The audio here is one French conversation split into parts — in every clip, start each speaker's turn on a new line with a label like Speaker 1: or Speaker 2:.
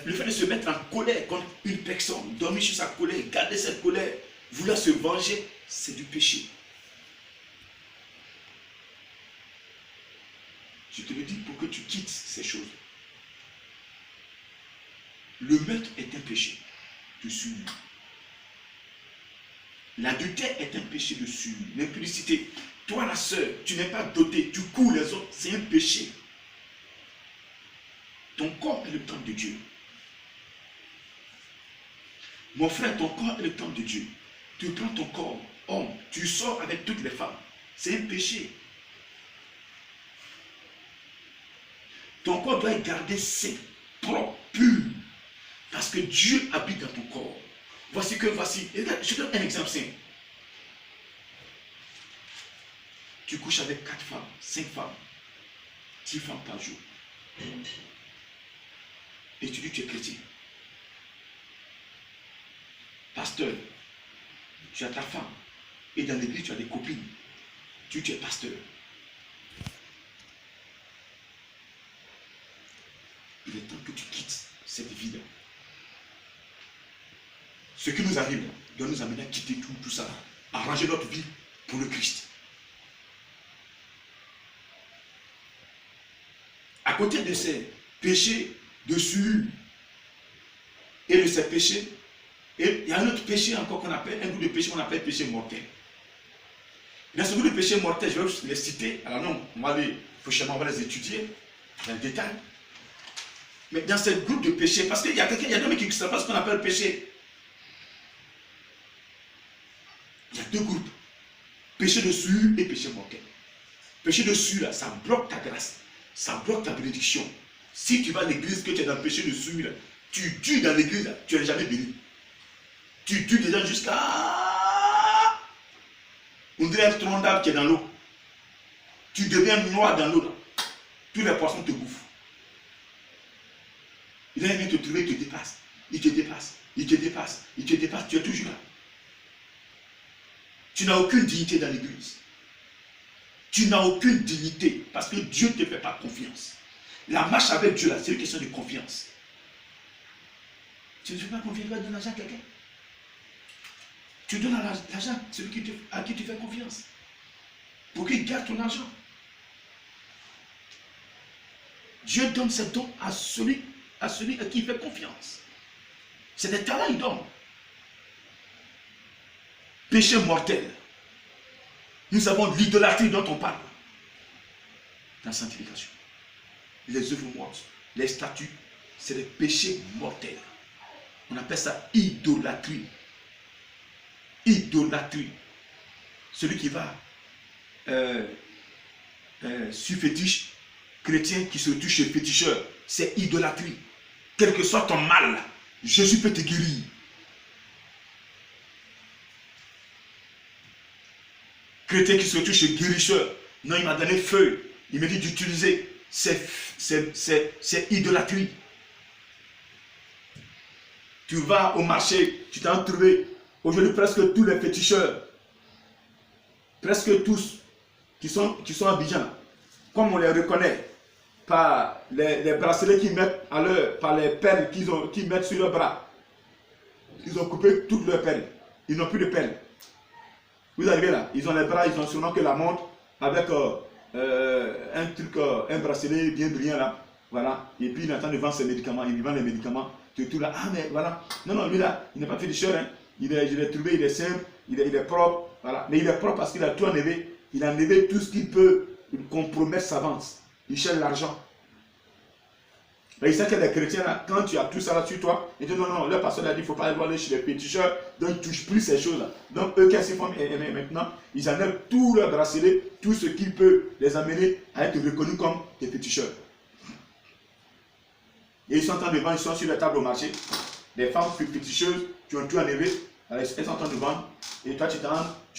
Speaker 1: le fait de se mettre en colère contre une personne, dormir sur sa colère, garder cette colère, vouloir se venger, c'est du péché. Je te le dis pour que tu quittes ces choses. Le meurtre est un péché de souillure. L'adultère est un péché de souillure. L'impudicité. Toi, la sœur, tu n'es pas doté, tu cours les autres, c'est un péché. Ton corps est le temple de Dieu. Mon frère, ton corps est le temple de Dieu. Tu prends ton corps, homme, tu sors avec toutes les femmes. C'est un péché. Ton corps doit être gardé sain, propre, pur. Parce que Dieu habite dans ton corps. Voici. Je donne un exemple simple. Tu couches avec 4 femmes, 5 femmes, 10 femmes par jour. Et tu dis que tu es chrétien. Pasteur, tu as ta femme. Et dans l'église, tu as des copines. Tu es pasteur. Il est temps que tu quittes cette vie-là. Ce qui nous arrive doit nous amener à quitter tout ça, à arranger notre vie pour le Christ. À côté de ces péchés de souillure et de ces péchés, et il y a un autre péché encore qu'on appelle, un groupe de péché qu'on appelle péché mortel. Dans ce groupe de péchés mortels, je vais les citer. Alors non, on va les étudier dans le détail. Mais dans ce groupe de péchés, parce qu'il y a quelqu'un, il y a deux mecs qui ne savent pas ce qu'on appelle péché. Il y a deux groupes. Péché de souillure et péché mortel. Péché de souillure, là, ça bloque ta grâce. Ça bloque ta bénédiction. Si tu vas à l'église, que tu es dans le péché de souillure, tu tues dans l'église, tu n'es jamais béni. Tu tues des gens jusqu'à... On dirait un tronc d'arbre qui est dans l'eau. Tu deviens noir dans l'eau. Tous les poissons te bouffent. Il vient te trouver, il te dépasse. Il te dépasse. Il te dépasse. Il te dépasse. Tu es toujours là. Tu n'as aucune dignité dans l'église. Tu n'as aucune dignité parce que Dieu ne te fait pas confiance. La marche avec Dieu, là, c'est une question de confiance. Tu ne fais pas confiance, tu vas donner l'argent à quelqu'un. Tu donnes l'argent à celui à qui tu fais confiance. Pour qu'il garde ton argent. Dieu donne ses dons à celui à qui il fait confiance. C'est des talents, il donne. Péché mortel. Nous avons l'idolâtrie dont on parle. Dans la sanctification. Les œuvres mortes, les statues, c'est des péchés mortels. On appelle ça idolâtrie. Idolâtrie. Celui qui va sur fétiche, chrétien qui se touche chez féticheur, c'est idolâtrie. Quel que soit ton mal, Jésus peut te guérir. Chrétien qui se touche chez guérisseur, non, il m'a donné feuille, il me dit d'utiliser, c'est idolâtrie. Tu vas au marché, tu t'en trouves. Aujourd'hui, presque tous les féticheurs, presque tous qui sont à Abidjan, comme on les reconnaît par les bracelets qu'ils mettent à l'heure, par les perles qu'ils mettent sur leurs bras. Ils ont coupé toutes leurs perles. Ils n'ont plus de perles. Vous arrivez là, ils ont les bras, ils ont seulement que la montre avec un truc, un bracelet bien brillant là. Voilà. Et puis il est en train de vendre ses médicaments. Il vend les médicaments. Tu es tout là. Ah mais voilà. Non, non, lui là, il n'est pas féticheur. Hein. Je l'ai trouvé, il est simple, il est propre. Voilà. Mais il est propre parce qu'il a tout enlevé. Il a enlevé tout ce qui peut compromettre sa vente. Il cherche l'argent. Mais il sait que les chrétiens, là, quand tu as tout ça là sur toi, ils disent non, non, leur pasteur a dit il ne faut pas aller chez les péticheurs, donc ils ne touchent plus ces choses-là. Donc eux, qu'est-ce qu'ils font maintenant? Ils enlèvent tout leur bracelet, tout ce qui peut les amener à être reconnus comme des péticheurs. Et ils sont en train de vendre, ils sont sur la table au marché. Les femmes péticheuses qui ont tout enlevé, elles sont en train de vendre. Et toi, tu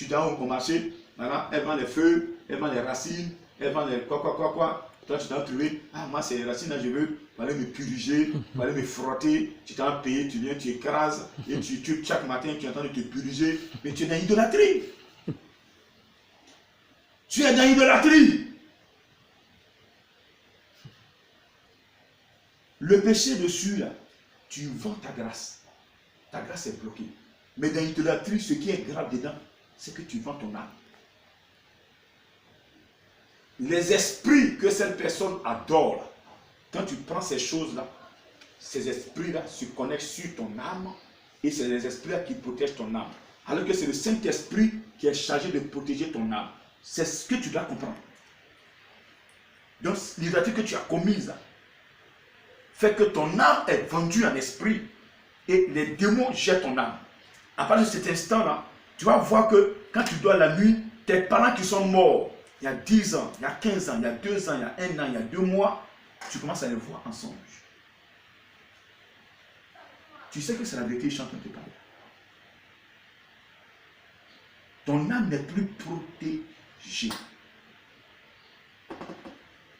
Speaker 1: te rends au marché, voilà, elles vendent les feuilles, elles vendent les racines, elles vendent les quoi. Toi, tu t'en trouvé, ah, moi, c'est les racines, là, je veux aller me puriger, aller me frotter. Tu t'en payé, tu viens, tu écrases, et chaque matin, tu es en train de te puriger. Mais tu es dans l'idolâtrie. Tu es dans l'idolâtrie. Le péché dessus, là, tu vends ta grâce. Ta grâce est bloquée. Mais dans l'idolâtrie, ce qui est grave dedans, c'est que tu vends ton âme. Les esprits que cette personne adore, quand tu prends ces choses-là, ces esprits-là se connectent sur ton âme et c'est les esprits-là qui protègent ton âme. Alors que c'est le Saint-Esprit qui est chargé de protéger ton âme. C'est ce que tu dois comprendre. Donc, l'idolâtrie que tu as commise là, fait que ton âme est vendue en esprit et les démons jettent ton âme. À partir de cet instant-là, tu vas voir que quand tu dors la nuit, tes parents qui sont morts, il y a 10 ans, il y a 15 ans, il y a 2 ans, il y a 1 an, il y a 2 mois, tu commences à les voir en songe. Tu sais que c'est la vérité, je suis en train de te parler. Ton âme n'est plus protégée.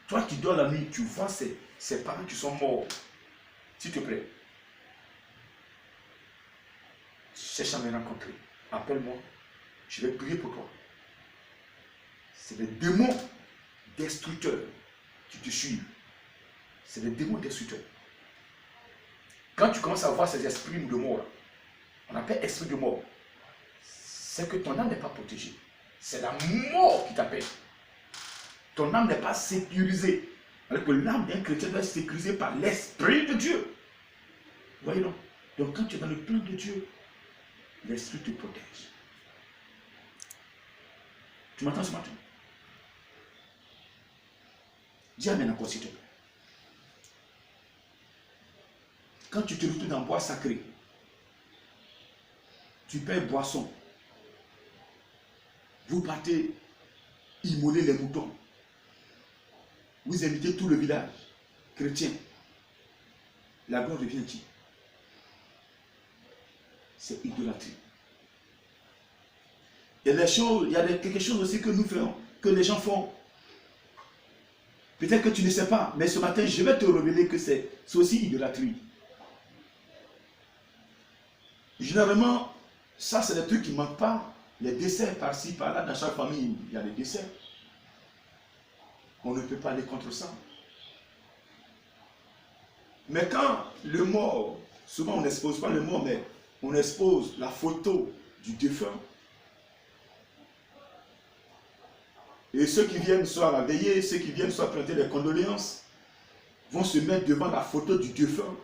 Speaker 1: Toi qui dors la nuit, tu vois ces parents qui sont morts. S'il te plaît, cherche à me rencontrer. Appelle-moi. Je vais prier pour toi. C'est des démons destructeurs qui te suivent. C'est des démons destructeurs. Quand tu commences à voir ces esprits de mort, on appelle esprit de mort, c'est que ton âme n'est pas protégée. C'est la mort qui t'appelle. Ton âme n'est pas sécurisée. Alors que l'âme d'un chrétien doit être sécurisée par l'Esprit de Dieu. Voyez donc. Donc quand tu es dans le plan de Dieu, l'Esprit te protège. Tu m'entends ce matin? Dis amen encore s'il te plaît. Quand tu te retrouves dans le bois sacré, tu payes boisson. Vous partez immoler les moutons. Vous invitez tout le village chrétien. La gloire devient qui? C'est idolâtrie. Il y a des choses, il y a quelque chose aussi que nous faisons, que les gens font. Peut-être que tu ne sais pas, mais ce matin, je vais te révéler que c'est aussi idolâtrie. Généralement, ça c'est des trucs qui ne manquent pas. Les desserts par-ci, par-là, dans chaque famille, il y a des desserts. On ne peut pas aller contre ça. Mais quand le mort, souvent on n'expose pas le mort, mais on expose la photo du défunt. Et ceux qui viennent soit à la veillée, ceux qui viennent soit prêter les condoléances, vont se mettre devant la photo du défunt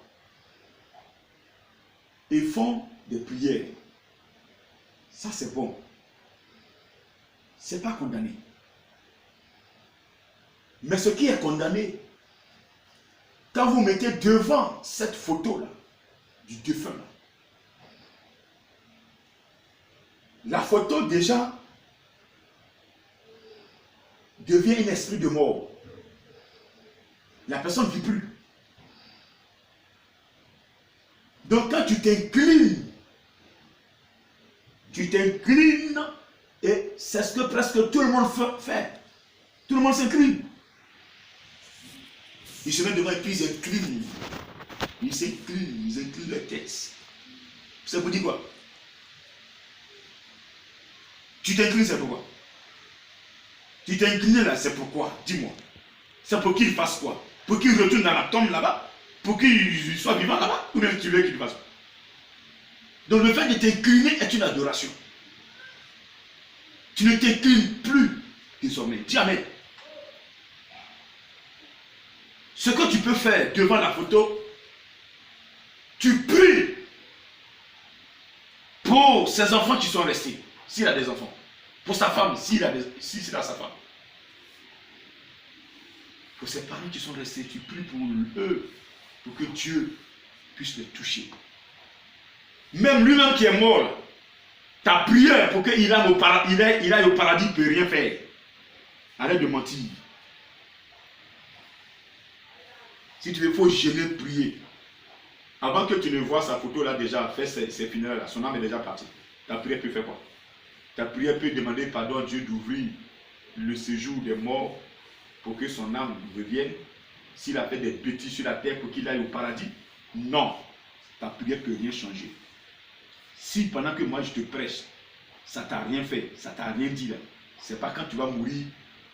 Speaker 1: et font des prières. Ça c'est bon. C'est pas condamné. Mais ce qui est condamné, quand vous mettez devant cette photo-là, du défunt, la photo déjà devient un esprit de mort. La personne ne vit plus. Donc quand tu t'inclines et c'est ce que presque tout le monde fait. Tout le monde s'incline. Ils se mettent devant et puis ils inclinent. Ils inclinent leur tête. Ça vous dit quoi? Tu t'inclines, c'est pourquoi? Tu t'es incliné là, c'est pourquoi? Dis-moi. C'est pour qu'il fasse quoi? Pour qu'il retourne dans la tombe là-bas? Pour qu'il soit vivant là-bas? Ou même tu veux qu'il fasse quoi? Donc le fait de t'incliner est une adoration. Tu ne t'inclines plus désormais. Dis amen. Ce que tu peux faire devant la photo, tu pries pour ses enfants qui sont restés, s'il a des enfants. Pour sa femme, s'il a sa femme. Pour ses parents qui sont restés, tu pries pour eux, pour que Dieu puisse les toucher. Même lui-même qui est mort, ta prière pour qu'il aille au paradis, ne peut rien faire. Arrête de mentir. Si tu veux, il faut jeûner, prier. Avant que tu ne vois sa photo là déjà, fait ses funérailles là, son âme est déjà partie. Ta prière peut faire quoi? Ta prière peut demander pardon à Dieu d'ouvrir le séjour des morts pour que son âme revienne. S'il a fait des bêtises sur la terre pour qu'il aille au paradis, non. Ta prière ne peut rien changer. Si pendant que moi je te prêche, ça ne t'a rien fait, ça ne t'a rien dit là, c'est pas quand tu vas mourir,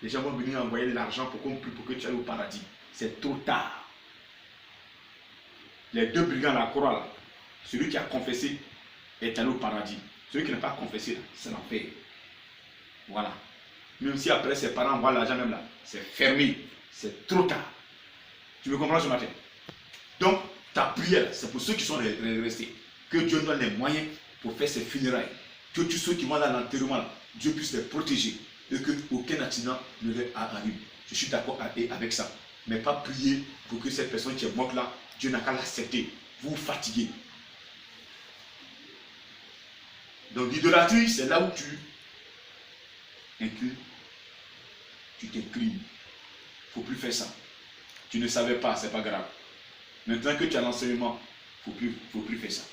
Speaker 1: les gens vont venir envoyer de l'argent pour qu'on prie pour que tu ailles au paradis. C'est trop tard. les deux brigands à la croix, là, celui qui a confessé est allé au paradis. Celui qui n'a pas confessé, c'est l'enfer. Voilà. Même si après ses parents voient l'argent même là, c'est fermé. C'est trop tard. Tu me comprends ce matin? Donc, ta prière, c'est pour ceux qui sont restés. Que Dieu donne les moyens pour faire ses funérailles. Que tous ceux qui vont à l'enterrement, Dieu puisse les protéger. Et qu'aucun accident ne leur arrive. Je suis d'accord avec ça. Mais pas prier pour que cette personne qui est morte là, Dieu n'a qu'à l'accepter. Vous vous fatiguez. Donc l'idolâtrie, c'est là où tu inclines, tu t'inclines. Il ne faut plus faire ça. Tu ne savais pas, c'est pas grave. Maintenant que tu as l'enseignement, il ne faut plus faire ça.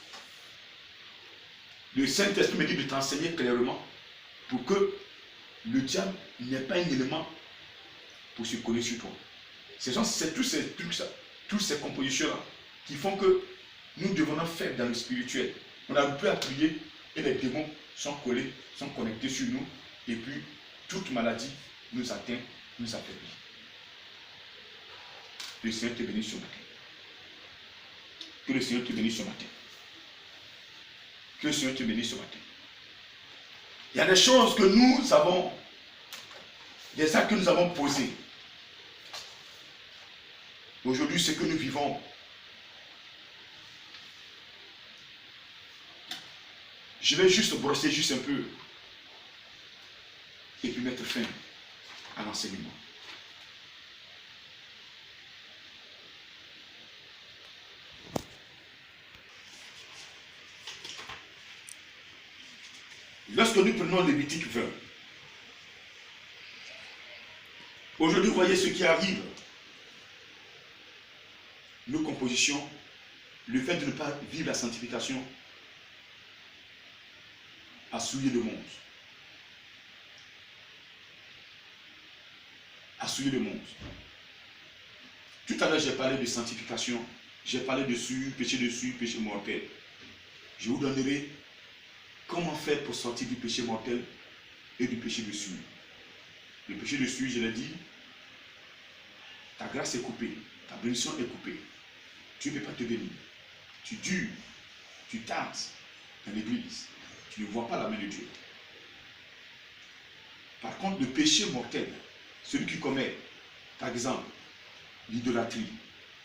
Speaker 1: Le Saint-Esprit me dit de t'enseigner clairement pour que le diable n'ait pas un élément pour se coller sur toi. C'est tous ces trucs, ça, toutes ces compositions-là qui font que nous devenons faibles dans le spirituel. On n'arrive plus à prier et les démons sont collés, sont connectés sur nous et puis toute maladie nous atteint, nous affaiblit. Le Seigneur te bénisse ce matin. Que le Seigneur te bénisse ce matin. Que le Seigneur te bénisse ce matin. Il y a des choses que nous avons, des actes que nous avons posés. Aujourd'hui, ce que nous vivons, je vais juste brosser juste un peu et puis mettre fin à l'enseignement. Lorsque nous prenons Lévitique 20, aujourd'hui, vous voyez ce qui arrive. Nos compositions, le fait de ne pas vivre la sanctification a souillé le monde. A souillé le monde. Tout à l'heure, j'ai parlé de sanctification, j'ai parlé de souillure, péché mortel. Je vous donnerai comment faire pour sortir du péché mortel et du péché de souillure. Le péché de souillure, je l'ai dit, ta grâce est coupée, ta bénédiction est coupée. Tu ne peux pas te bénir. Tu dures, tu tardes dans l'église. Tu ne vois pas la main de Dieu. Par contre, le péché mortel, celui qui commet, par exemple, l'idolâtrie,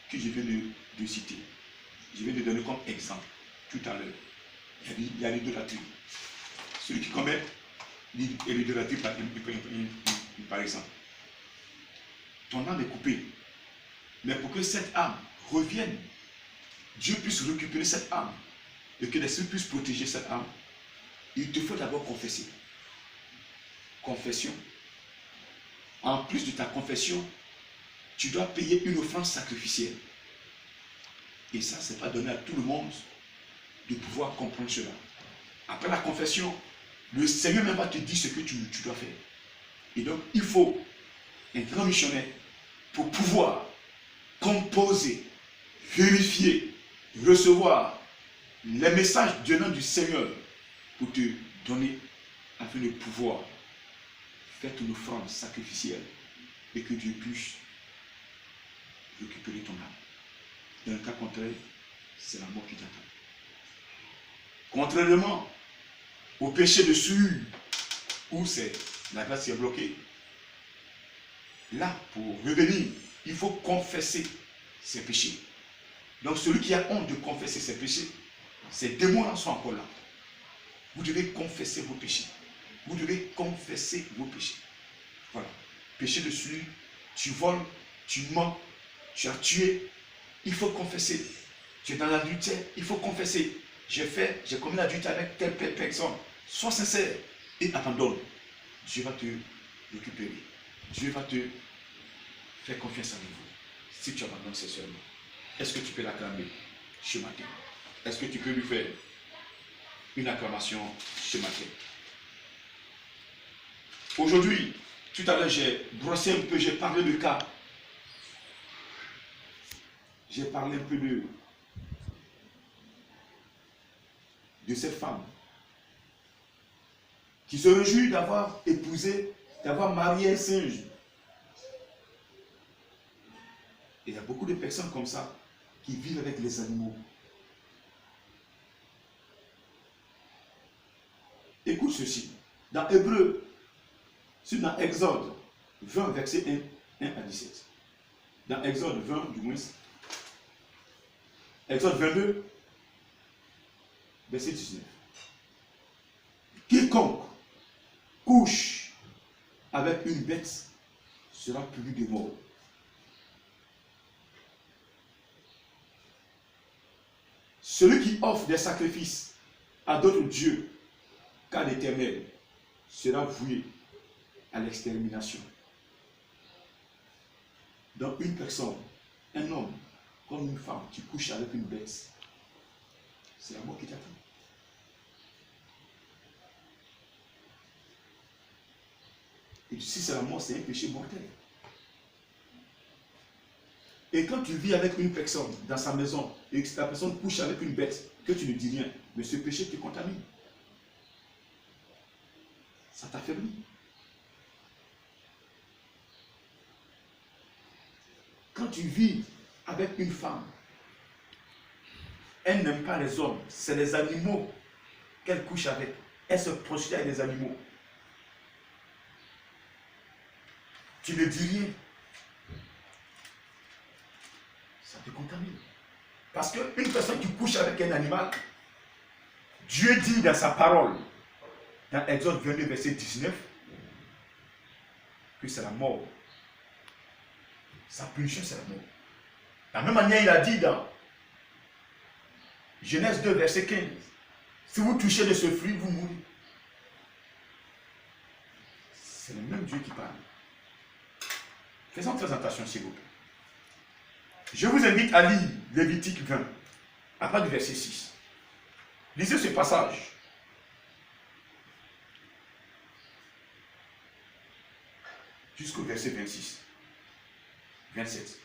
Speaker 1: que je viens de citer, je viens de donner comme exemple tout à l'heure. Il y a l'idolâtrie. Celui qui commet l'idolâtrie, par exemple, ton âme est coupée. Mais pour que cette âme revienne, Dieu puisse récupérer cette âme et que l'Esprit puisse protéger cette âme, il te faut d'abord confesser. Confession. En plus de ta confession, tu dois payer une offrande sacrificielle. Et ça, ce n'est pas donné à tout le monde de pouvoir comprendre cela. Après la confession, le Seigneur même va te dire ce que tu dois faire. Et donc, il faut un grand missionnaire pour pouvoir composer, vérifier, recevoir les messages venant du Seigneur pour te donner afin de pouvoir faire ton offrande sacrificielle et que Dieu puisse récupérer ton âme. Dans le cas contraire, c'est la mort qui t'attend. Contrairement au péché de souillure, où c'est la grâce qui est bloquée, là, pour revenir, il faut confesser ses péchés. Donc celui qui a honte de confesser ses péchés, ces démons-là sont encore là. Vous devez confesser vos péchés. Vous devez confesser vos péchés. Voilà. Péché de souillure, tu voles, tu mens, tu as tué, il faut confesser. Tu es dans l'adultère, il faut confesser. J'ai commis l'adultère avec telle personne. Sois sincère et abandonne. Dieu va te récupérer. Dieu va te faire confiance en vous. Si tu abandonnes seulement. Est-ce que tu peux l'acclamer ce matin? Est-ce que tu peux lui faire une acclamation ce matin? Aujourd'hui, tout à l'heure, j'ai brossé un peu, j'ai parlé de cas. J'ai parlé un peu de cette femme qui se réjouit d'avoir épousé, d'avoir marié un singe. Et il y a beaucoup de personnes comme ça qui vivent avec les animaux. Écoute ceci. Dans Hébreu, c'est dans Exode 20, verset 1 à 17. Dans Exode 20, du moins, Exode 22, verset 19. Quiconque couche avec une bête sera puni de mort. Celui qui offre des sacrifices à d'autres dieux qu'à l'Éternel sera voué à l'extermination. Donc une personne, un homme, comme une femme qui couche avec une bête, c'est la mort qui t'attend. Et si c'est la mort, c'est un péché mortel. Et quand tu vis avec une personne dans sa maison et que la personne couche avec une bête, que tu ne dis rien, mais ce péché te contamine. Ça t'affaiblit. Quand tu vis avec une femme, elle n'aime pas les hommes, c'est les animaux qu'elle couche avec. Elle se prostitue avec les animaux. Tu ne dis rien. Ça te contamine. Parce qu'une personne qui couche avec un animal, Dieu dit dans sa parole, dans Exode 22, verset 19, que c'est la mort. Sa punition, c'est la mort. De la même manière, il a dit dans Genèse 2, verset 15, si vous touchez de ce fruit, vous mourrez. C'est le même Dieu qui parle. Faisons très attention, s'il vous plaît. Je vous invite à lire Lévitique 20, à partir du verset 6. Lisez ce passage. Jusqu'au verset 26. 27.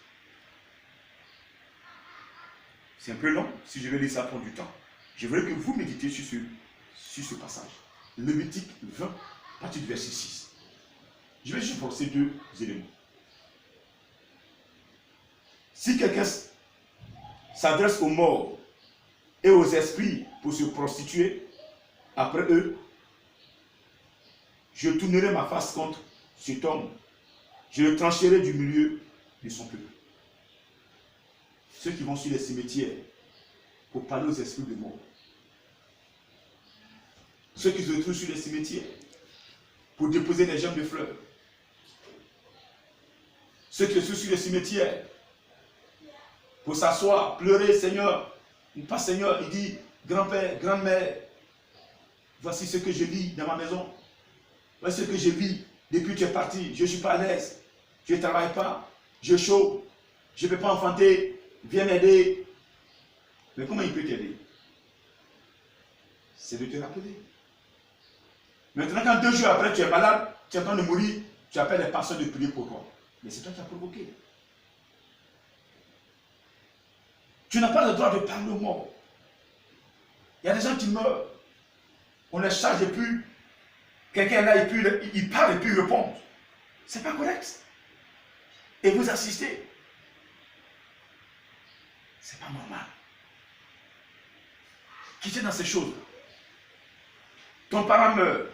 Speaker 1: C'est un peu long, si je vais lire ça prendre du temps. Je voudrais que vous méditez sur ce passage. Lévitique 20, à partir du verset 6. Je vais juste voir ces deux éléments. Si quelqu'un s'adresse aux morts et aux esprits pour se prostituer, après eux, je tournerai ma face contre cet homme. Je le trancherai du milieu de son peuple. Ceux qui vont sur les cimetières pour parler aux esprits de mort. Ceux qui se retrouvent sur les cimetières pour déposer des gemmes de fleurs. Ceux qui se trouvent sur les cimetières pour s'asseoir, pleurer, Seigneur. Pas Seigneur, il dit, grand-père, grand-mère, voici ce que je vis dans ma maison. Voici ce que je vis depuis que tu es parti. Je ne suis pas à l'aise. Je ne travaille pas. Je chauffe. Je ne peux pas enfanter. Viens m'aider. Mais comment il peut t'aider? C'est de te rappeler. Maintenant, quand 2 jours après tu es malade, tu es en train de mourir, tu appelles les pasteurs de prier pour toi. Mais c'est toi qui as provoqué. Tu n'as pas le droit de parler aux morts. Il y a des gens qui meurent. On les charge et puis quelqu'un là, il parle et puis il répond. C'est pas correct. Et vous assistez. C'est pas normal. Quittez dans ces choses. Ton parent meurt.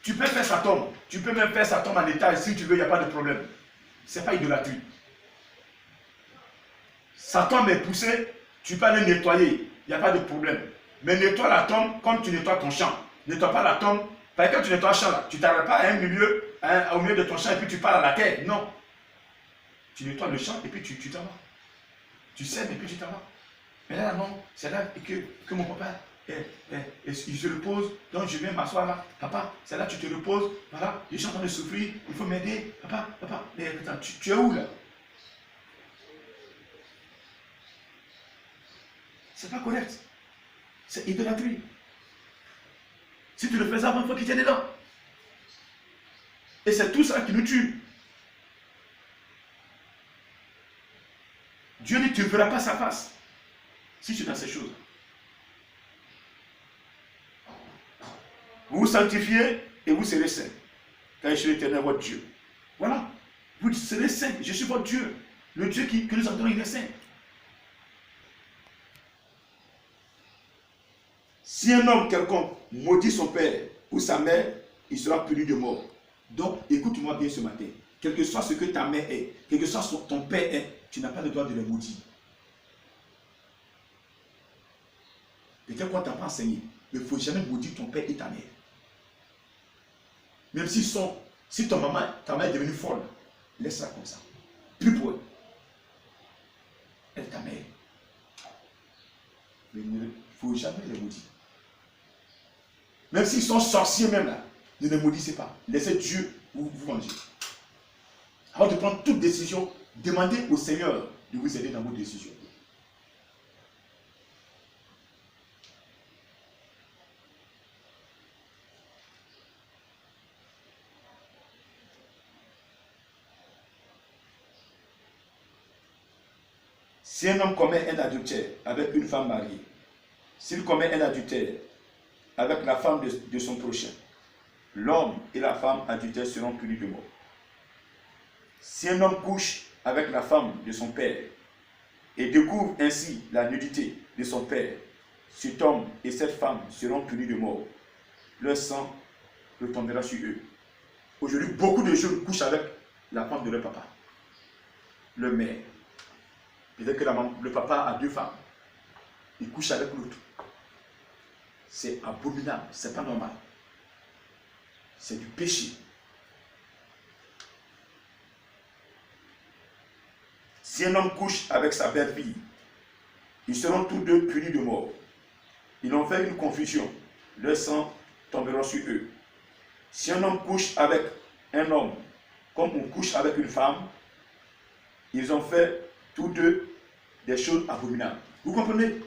Speaker 1: Tu peux faire sa tombe. Tu peux même faire sa tombe en état. Si tu veux, il n'y a pas de problème. Ce n'est pas idolâtrie. Sa tombe est poussée, tu peux aller nettoyer, il n'y a pas de problème. Mais nettoie la tombe comme tu nettoies ton champ. Nettoie pas la tombe, parce que quand tu nettoies le champ, là, tu ne t'arrêtes pas au milieu de ton champ et puis tu pars à la terre. Non. Tu nettoies le champ et puis tu t'en vas. Tu sèmes et puis tu t'en vas. Mais là, non, c'est là que mon papa, il se repose, donc je viens m'asseoir là. Papa, c'est là que tu te reposes, voilà, je suis en train de souffrir, il faut m'aider. Papa, mais attends, tu es où là? C'est pas correct. C'est idolâtrie. Si tu le faisais avant, il faut qu'il tienne dedans. Et c'est tout ça qui nous tue. Dieu dit, tu ne verras pas sa face si tu es dans ces choses. Vous vous sanctifiez et vous serez saints. Car je suis l'Éternel, votre Dieu. Voilà. Vous serez saints. Je suis votre Dieu. Le Dieu que nous adorons, il est saint. Si un homme quelconque maudit son père ou sa mère, il sera puni de mort. Donc, écoute-moi bien ce matin. Quel que soit ce que ta mère est, quel que soit ton père est, tu n'as pas le droit de les maudire. Peut-être qu'on t'a pas enseigné. Mais il ne faut jamais maudire ton père et ta mère. Même si ta mère est devenue folle, laisse-la comme ça. Plus pour elle. Elle est ta mère. Mais il ne faut jamais les maudire. Même s'ils sont sorciers même là, ne les maudissez pas. Laissez Dieu vous venger. Avant de prendre toute décision, demandez au Seigneur de vous aider dans vos décisions. Si un homme commet un adultère avec une femme mariée, s'il commet un adultère avec la femme de son prochain, l'homme et la femme adultère seront punis de mort. Si un homme couche avec la femme de son père et découvre ainsi la nudité de son père, cet homme et cette femme seront punis de mort. Leur sang retombera sur eux. Aujourd'hui, beaucoup de jeunes couchent avec la femme de leur papa, leur mère. Peut-être que le papa a 2 femmes. Il couche avec l'autre. C'est abominable, c'est pas normal. C'est du péché. Si un homme couche avec sa belle-fille, ils seront tous deux punis de mort. Ils ont fait une confusion. Leur sang tombera sur eux. Si un homme couche avec un homme, comme on couche avec une femme, ils ont fait tous deux des choses abominables. Vous comprenez?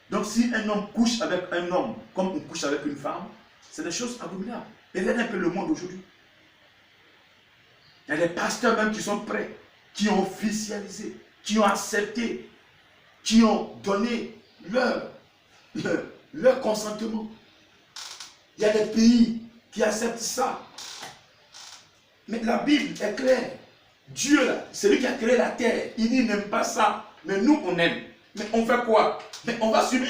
Speaker 1: Donc si un homme couche avec un homme, comme on couche avec une femme, c'est des choses abominables. Et regardez un peu le monde aujourd'hui. Il y a des pasteurs même qui sont prêts, qui ont officialisé, qui ont accepté, qui ont donné leur consentement. Il y a des pays qui acceptent ça. Mais la Bible est claire. Dieu, là, c'est lui qui a créé la terre. Il dit, il n'aime pas ça. Mais nous, on aime. Mais on fait quoi? Mais on va subir.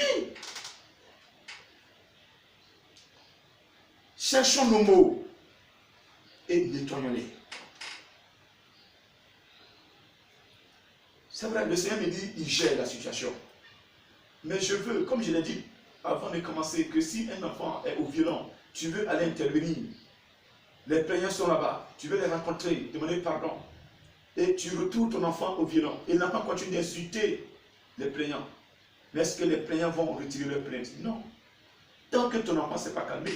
Speaker 1: Cherchons nos mots et nettoyons-les. C'est vrai, le Seigneur me dit, il gère la situation. Mais je veux, comme je l'ai dit avant de commencer, que si un enfant est au violon, tu veux aller intervenir. Les plaignants sont là-bas. Tu veux les rencontrer, demander pardon. Et tu retournes ton enfant au violon. Et l'enfant continue d'insulter les plaignants. Mais est-ce que les plaignants vont retirer leur plainte? Non. Tant que ton enfant ne s'est pas calmé,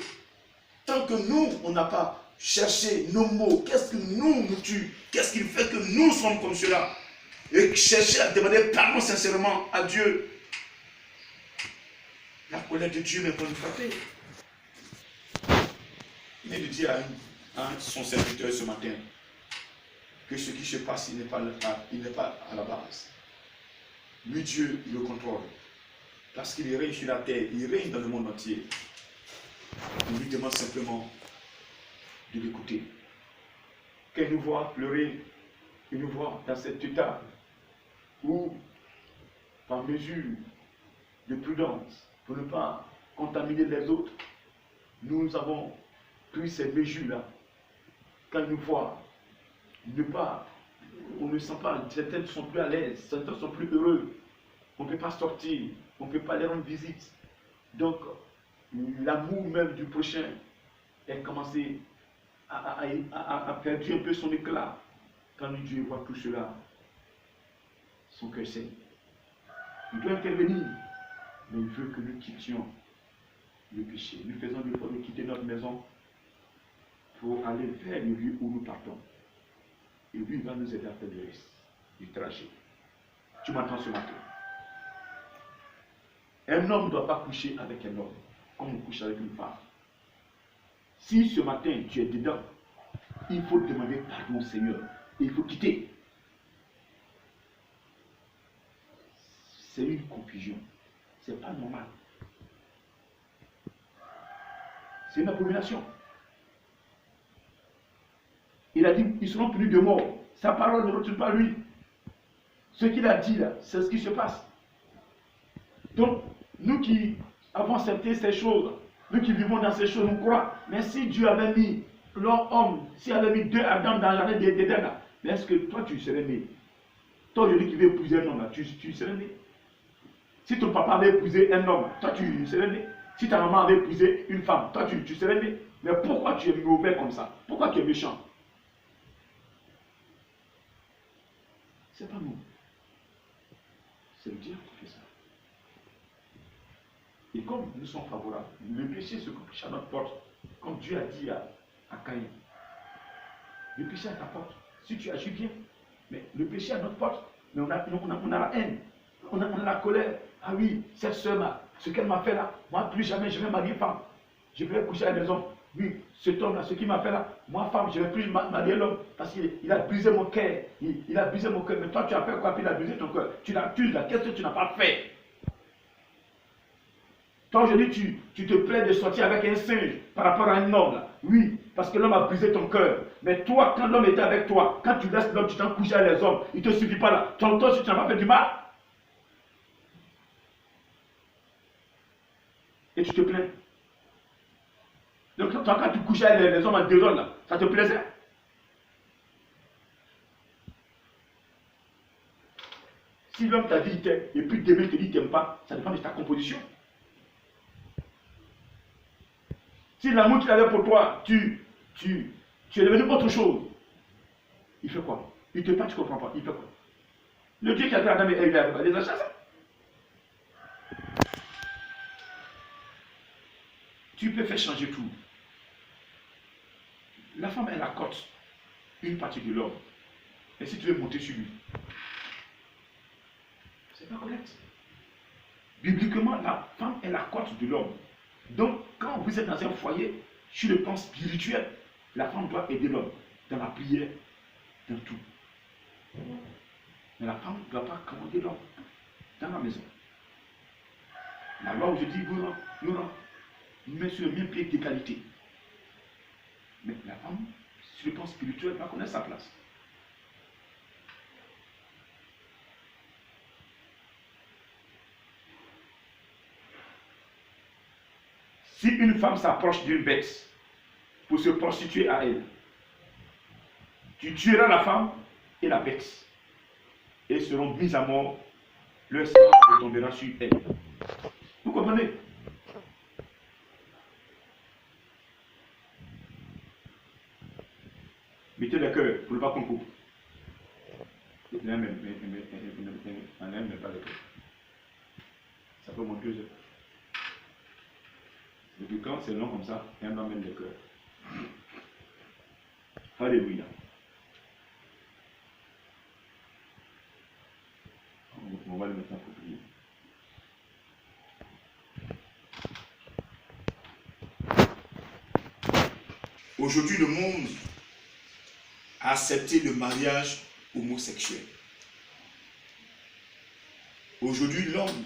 Speaker 1: tant que nous, on n'a pas cherché nos mots, qu'est-ce que nous tue? Qu'est-ce qui fait que nous sommes comme cela? Et chercher à demander pardon sincèrement à Dieu. La colère de Dieu va nous frapper. Il est de dire à son serviteur ce matin que ce qui se passe, il n'est pas à la base. Lui, Dieu, il le contrôle. Parce qu'il règne sur la terre, il règne dans le monde entier. On lui demande simplement de l'écouter. Qu'elle nous voit pleurer, il nous voit dans cet état où, par mesure de prudence, pour ne pas contaminer les autres, nous avons pris ces mesures-là. Quand nous voit, on ne sent pas, certains ne sont plus à l'aise, certains sont plus heureux, on ne peut pas sortir, on ne peut pas les rendre visite. Donc, l'amour même du prochain a commencé à perdre un peu son éclat. Quand Dieu voit tout cela, son cœur saigne. Il doit intervenir, mais il veut que nous quittions le péché. Nous faisons l'effort de quitter notre maison pour aller vers le lieu où nous partons. Et lui, il va nous aider à faire le reste du trajet. Tu m'entends ce matin? Un homme ne doit pas coucher avec un homme comme on couche avec une femme. Si ce matin tu es dedans, il faut demander pardon au Seigneur. Et il faut quitter. C'est une confusion. Ce n'est pas normal. C'est une abomination. Il a dit, ils seront punis de mort. Sa parole ne retourne pas à lui. Ce qu'il a dit là, c'est ce qui se passe. Donc, nous qui avons accepté ces choses. Nous qui vivons dans ces choses, nous croyons. Mais si Dieu avait mis l'homme, s'il avait mis deux Adam dans le jardin d'Éden, mais est-ce que toi tu serais né? Toi aujourd'hui qui veux épouser un homme, tu serais né? Si ton papa avait épousé un homme, toi tu serais né? Si ta maman avait épousé une femme, toi tu serais né? Mais pourquoi tu es mauvais comme ça? Pourquoi tu es méchant? C'est pas nous. C'est le diable qui fait ça. Et comme nous sommes favorables, le péché se couche à notre porte, comme Dieu a dit à Caïn. Le péché à ta porte. Si tu agis bien, mais le péché à notre porte, mais on a la haine, on a la colère. Ah oui, cette soeur-là, ce qu'elle m'a fait là, moi plus jamais je vais marier femme. Je vais coucher avec les hommes. Oui, cet homme-là, ce qu'il m'a fait là, moi femme, je ne vais plus marier l'homme parce qu'il a brisé mon cœur. Il a brisé mon cœur. Mais toi, tu as fait quoi? Puis il a brisé ton cœur. Tu l'accuses là. Qu'est-ce que tu n'as pas fait? Toi, aujourd'hui, tu te plais de sortir avec un singe par rapport à un homme là. Oui, parce que l'homme a brisé ton cœur. Mais toi, quand l'homme était avec toi, quand tu laisses l'homme, tu t'en couches avec les hommes, il ne te suffit pas là. Toi, si tu n'as pas fait du mal, et tu te plains. Donc, toi, quand tu couchais avec les hommes en désordre là, ça te plaisait? Si l'homme t'a dit il t'aime, et puis demain il te dit il t'aime pas, ça dépend de ta composition. Si l'amour qu'il avait pour toi, tu es devenu autre chose, il fait quoi? Il te parle, tu ne comprends pas. Il fait quoi? Le Dieu qui a fait Adam et Ève, il les a chassés. Tu peux faire changer tout. La femme, elle accote une partie de l'homme. Et si tu veux monter sur lui, c'est pas correct. Bibliquement, la femme est la côte de l'homme. Donc, quand vous êtes dans un foyer, sur le plan spirituel, la femme doit aider l'homme dans la prière, dans tout. Mais la femme ne doit pas commander l'homme dans la maison. La loi aujourd'hui nous met sur le même pied d'égalité. Mais la femme, sur le plan spirituel, va connaître sa place. Si une femme s'approche d'une bête pour se prostituer à elle, tu tueras la femme et la bête. Et ils seront mis à mort, leur sang retombera sur elle. Vous comprenez? Mettez le cœur pour ne pas qu'on coupe. On n'aime pas le cœur. Ça peut monter 2 heures. Depuis quand c'est long comme ça, et on emmène le cœur. Alléluia. On va le mettre pour prier. Aujourd'hui, le monde a accepté le mariage homosexuel. Aujourd'hui, l'homme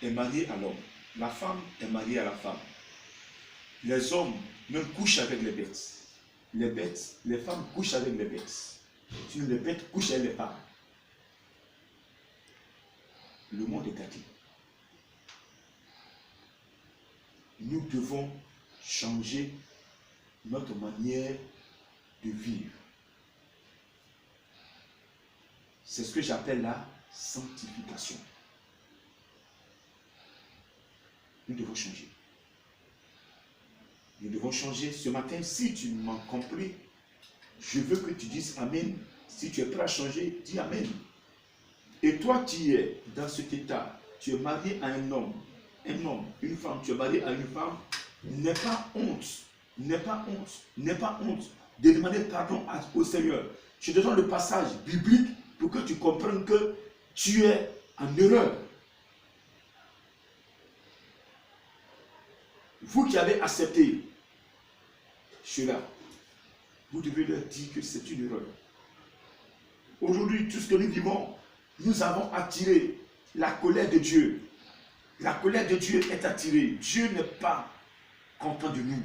Speaker 1: est marié à l'homme. La femme est mariée à la femme. Les hommes même couchent avec les bêtes. Les femmes couchent avec les bêtes. Sinon, les bêtes couchent avec les femmes. Le monde est gâté. Nous devons changer notre manière de vivre. C'est ce que j'appelle la sanctification. Nous devons changer. Nous devons changer ce matin. Si tu m'as compris, je veux que tu dises Amen. Si tu es prêt à changer, dis Amen. Et toi qui es dans cet état, tu es marié à un homme, une femme, tu es marié à une femme, n'aie pas honte de demander pardon au Seigneur. Je te donne le passage biblique pour que tu comprennes que tu es en erreur. Vous qui avez accepté cela, vous devez leur dire que c'est une erreur. Aujourd'hui, tout ce que nous vivons, nous avons attiré la colère de Dieu. La colère de Dieu est attirée. Dieu n'est pas content de nous.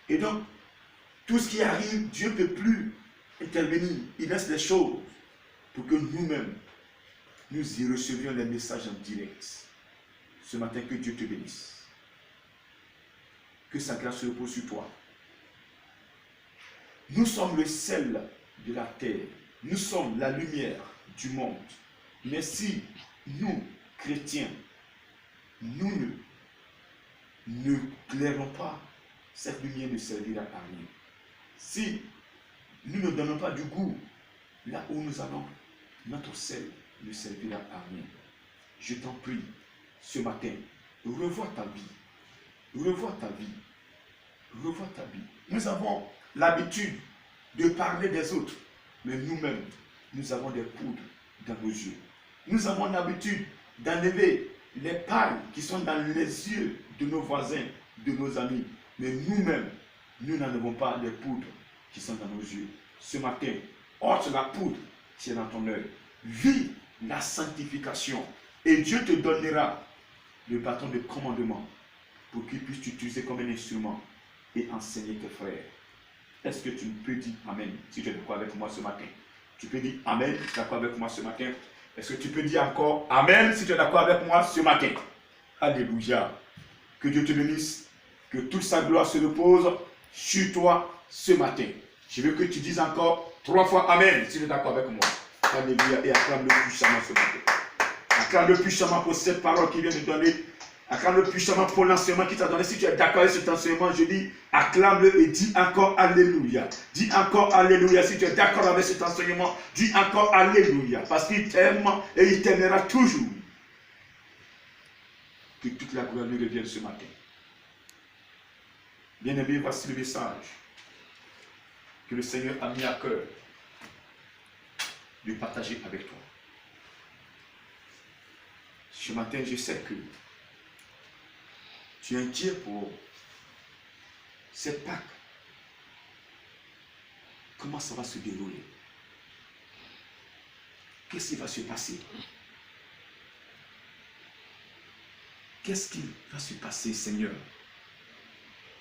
Speaker 1: Et donc, tout ce qui arrive, Dieu ne peut plus intervenir. Il laisse les choses pour que nous-mêmes, nous y recevions les messages en direct. Ce matin, que Dieu te bénisse. Que sa grâce repose sur toi. Nous sommes le sel de la terre. Nous sommes la lumière du monde. Mais si nous, chrétiens, nous ne clairons pas, cette lumière ne servira à rien. Si nous ne donnons pas du goût là où nous allons, notre sel ne servira à rien. Je t'en prie, ce matin, revois ta vie. Revois ta vie. Revois ta vie. Nous avons l'habitude de parler des autres, mais nous-mêmes, nous avons des poudres dans nos yeux. Nous avons l'habitude d'enlever les pailles qui sont dans les yeux de nos voisins, de nos amis. Mais nous-mêmes, nous n'enlevons pas les poudres qui sont dans nos yeux. Ce matin, ôte la poudre qui est dans ton œil. Vis la sanctification. Et Dieu te donnera le bâton de commandement pour qu'il puisse t'utiliser comme un instrument et enseigner tes frères. Est-ce que tu peux dire Amen si tu es d'accord avec moi ce matin? Tu peux dire Amen si tu es d'accord avec moi ce matin. Est-ce que tu peux dire encore Amen si tu es d'accord avec moi ce matin? Alléluia. Que Dieu te bénisse. Que toute sa gloire se repose sur toi ce matin. Je veux que tu dises encore 3 fois Amen si tu es d'accord avec moi. Alléluia. Et acclame-le puissamment ce matin. Acclame-le puissamment pour cette parole qu'il vient de donner. Acclame-le puissamment pour l'enseignement qu'il t'a donné. Si tu es d'accord avec cet enseignement, je dis acclame-le et dis encore Alléluia. Dis encore Alléluia. Si tu es d'accord avec cet enseignement, dis encore Alléluia. Parce qu'il t'aime et il t'aimera toujours. Que toute la gloire lui revienne ce matin. Bien-aimé, voici le message que le Seigneur a mis à cœur de partager avec toi. Ce matin, je sais que tu es inquiet pour cette Pâque. Comment ça va se dérouler? Qu'est-ce qui va se passer? Qu'est-ce qui va se passer, Seigneur?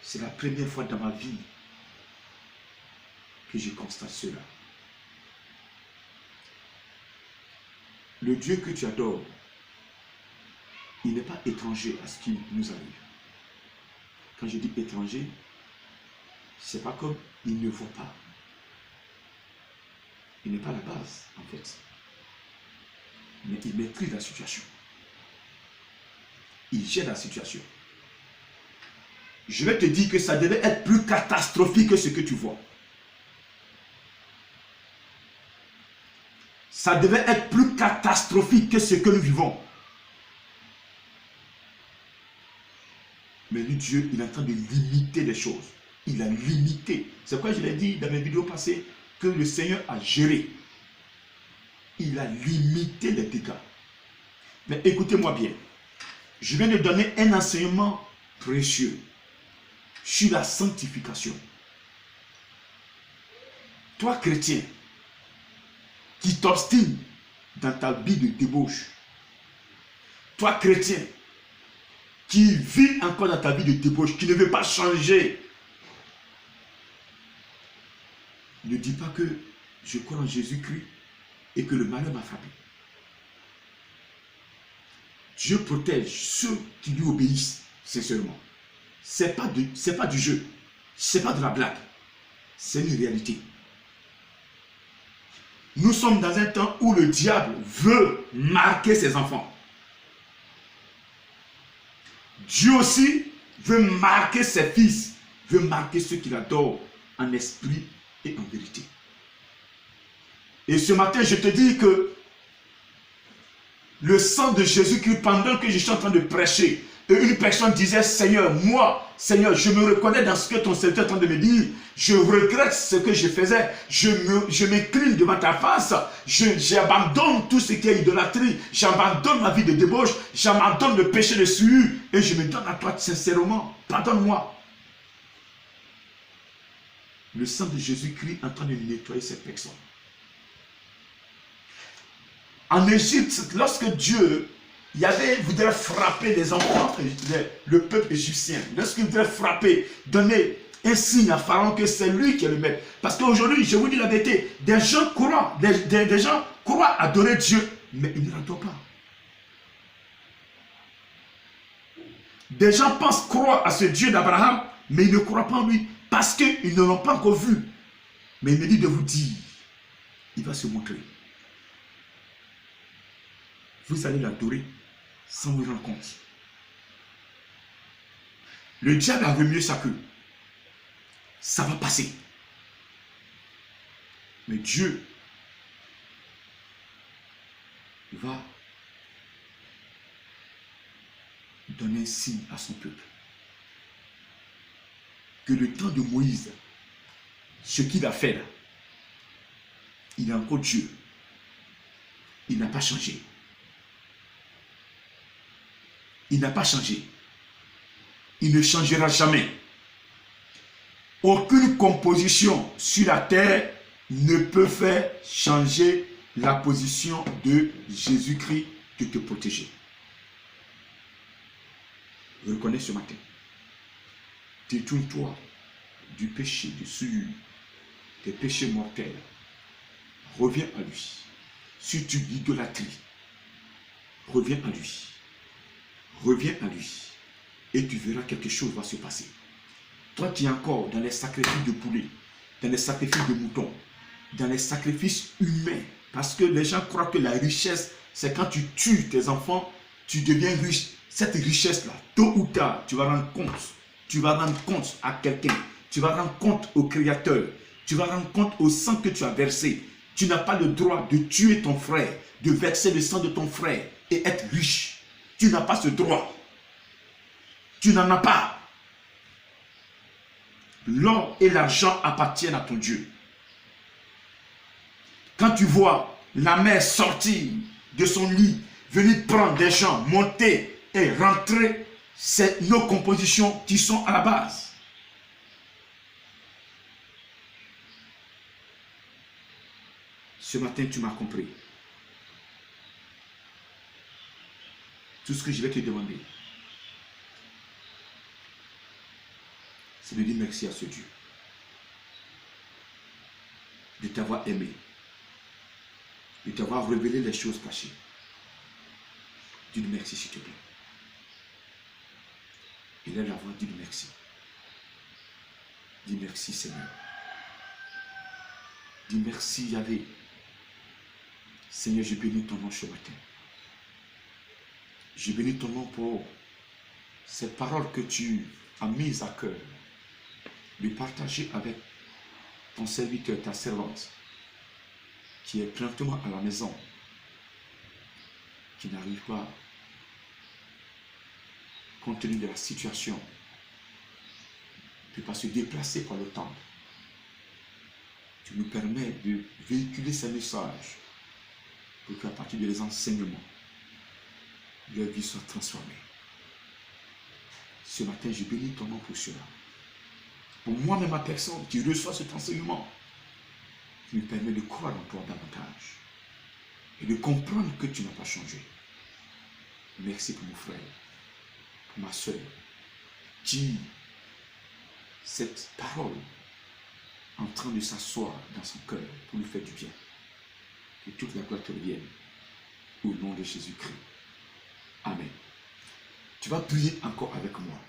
Speaker 1: C'est la première fois dans ma vie que je constate cela. Le Dieu que tu adores, il n'est pas étranger à ce qui nous arrive. Quand je dis étranger, c'est pas comme il ne voit pas. Il n'est pas à la base, en fait. Mais il maîtrise la situation. Il gère la situation. Je vais te dire que ça devait être plus catastrophique que ce que tu vois. Ça devait être plus catastrophique que ce que nous vivons. Mais lui, Dieu, il est en train de limiter les choses. Il a limité. C'est pourquoi je l'ai dit dans mes vidéos passées, que le Seigneur a géré. Il a limité les dégâts. Mais écoutez-moi bien. Je viens de donner un enseignement précieux sur la sanctification. Toi, chrétien, qui t'obstine dans ta vie de débauche. Toi, chrétien, qui vit encore dans ta vie de débauche, qui ne veut pas changer. Ne dis pas que je crois en Jésus-Christ et que le malheur m'a frappé. Dieu protège ceux qui lui obéissent sincèrement. Ce n'est pas du jeu, ce n'est pas de la blague, c'est une réalité. Nous sommes dans un temps où le diable veut marquer ses enfants. Dieu aussi veut marquer ses fils, veut marquer ceux qu'il adore en esprit et en vérité. Et ce matin, je te dis que le sang de Jésus-Christ, pendant que je suis en train de prêcher, et une personne disait, Seigneur, moi, Seigneur, je me reconnais dans ce que ton Seigneur est en train de me dire. Je regrette ce que je faisais. Je m'incline devant ta face. J'abandonne tout ce qui est idolâtrie. J'abandonne ma vie de débauche. J'abandonne le péché de souillure. Et je me donne à toi sincèrement. Pardonne-moi. Le sang de Jésus-Christ est en train de nettoyer cette personne. En Égypte, lorsque Dieu voudrait frapper les enfants, le peuple égyptien, lorsqu'il voudrait frapper, donner un signe à Pharaon que c'est lui qui est le maître. Parce qu'aujourd'hui, je vous dis la vérité, des gens croient adorer Dieu, mais ils ne l'adorent pas. Des gens pensent croire à ce Dieu d'Abraham, Mais ils ne croient pas en lui parce qu'ils ne l'ont pas encore vu. Mais il me dit de vous dire, il va se montrer. Vous allez l'adorer sans vous rendre compte. Le diable a remué sa queue. Ça va passer. Mais Dieu va donner un signe à son peuple. Que le temps de Moïse, ce qu'il a fait là, il est encore Dieu. Il n'a pas changé. Il n'a pas changé. Il ne changera jamais. Aucune composition sur la terre ne peut faire changer la position de Jésus-Christ de te protéger. Reconnais ce matin. Détourne-toi du péché, du souillure, des péchés mortels. Reviens à lui. Si tu idolâtries, reviens à lui. Reviens à lui. Et tu verras quelque chose va se passer. Toi qui es encore dans les sacrifices de poulet, dans les sacrifices de moutons, dans les sacrifices humains, parce que les gens croient que la richesse, c'est quand tu tues tes enfants, tu deviens riche. Cette richesse-là, tôt ou tard, tu vas rendre compte. Tu vas rendre compte à quelqu'un. Tu vas rendre compte au Créateur. Tu vas rendre compte au sang que tu as versé. Tu n'as pas le droit de tuer ton frère, de verser le sang de ton frère et être riche. Tu n'as pas ce droit. Tu n'en as pas. L'or et l'argent appartiennent à ton Dieu. Quand tu vois la mère sortir de son lit, venir prendre des gens, monter et rentrer, c'est nos compositions qui sont à la base. Ce matin, tu m'as compris. Tout ce que je vais te demander, c'est de dire merci à ce Dieu. De t'avoir aimé. De t'avoir révélé les choses cachées. Dis merci s'il te plaît. Et lève la voix, dis merci. Dis merci Seigneur. Dis merci Yahvé. Seigneur, je bénis ton nom ce matin. Je bénis ton nom pour ces paroles que tu as mises à cœur. De partager avec ton serviteur, ta servante, qui est présentement à la maison, qui n'arrive pas, compte tenu de la situation, ne peut pas se déplacer par le temps. Tu nous permets de véhiculer ces messages pour qu'à partir des enseignements, leur vie soit transformée. Ce matin, je bénis ton nom pour cela. Pour moi-même, ma personne qui reçoit cet enseignement, tu me permets de croire en toi davantage et de comprendre que tu n'as pas changé. Merci pour mon frère, pour ma soeur, qui, cette parole, en train de s'asseoir dans son cœur pour lui faire du bien. Que toute la gloire te revienne au nom de Jésus-Christ. Amen. Tu vas prier encore avec moi.